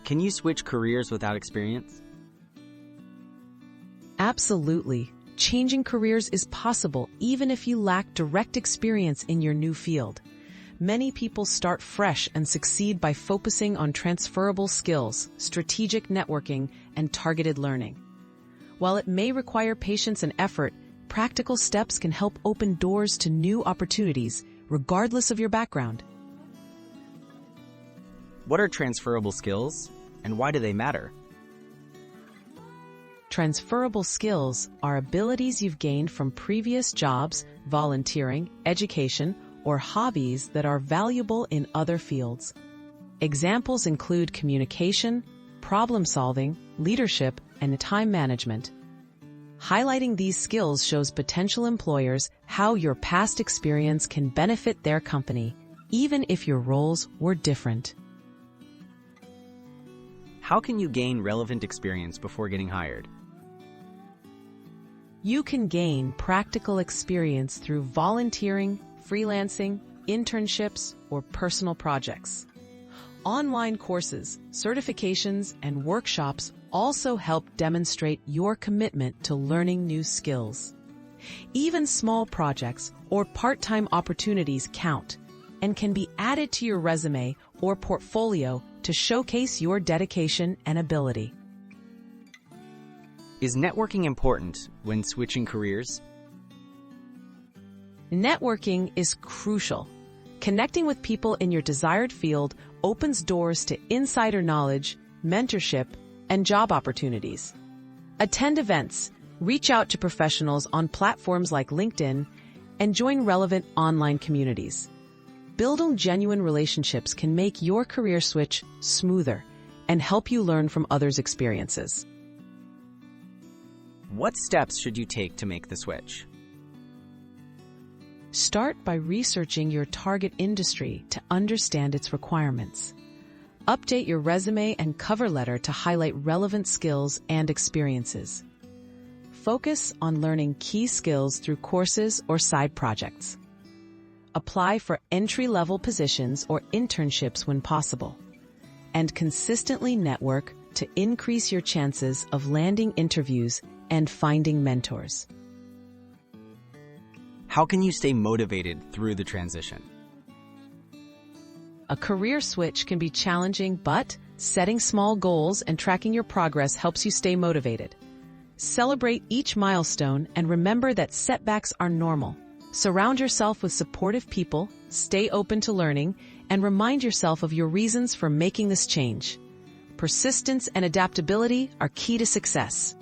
Can you switch careers without experience? Absolutely. Changing careers is possible even if you lack direct experience in your new field. Many people start fresh and succeed by focusing on transferable skills, strategic networking, and targeted learning. While it may require patience and effort, practical steps can help open doors to new opportunities, regardless of your background. What are transferable skills, and why do they matter? Transferable skills are abilities you've gained from previous jobs, volunteering, education, or hobbies that are valuable in other fields. Examples include communication, problem-solving, leadership, and time management. Highlighting these skills shows potential employers how your past experience can benefit their company, even if your roles were different. How can you gain relevant experience before getting hired? You can gain practical experience through volunteering, freelancing, internships, or personal projects. Online courses, certifications, and workshops also help demonstrate your commitment to learning new skills. Even small projects or part-time opportunities count and can be added to your resume or portfolio to showcase your dedication and ability. Is networking important when switching careers? Networking is crucial. Connecting with people in your desired field opens doors to insider knowledge, mentorship, and job opportunities. Attend events, reach out to professionals on platforms like LinkedIn, and join relevant online communities. Building genuine relationships can make your career switch smoother and help you learn from others' experiences. What steps should you take to make the switch? Start by researching your target industry to understand its requirements. Update your resume and cover letter to highlight relevant skills and experiences. Focus on learning key skills through courses or side projects. Apply for entry-level positions or internships when possible. And consistently network to increase your chances of landing interviews and finding mentors. How can you stay motivated through the transition? A career switch can be challenging, but setting small goals and tracking your progress helps you stay motivated. Celebrate each milestone and remember that setbacks are normal. Surround yourself with supportive people, stay open to learning, and remind yourself of your reasons for making this change. Persistence and adaptability are key to success.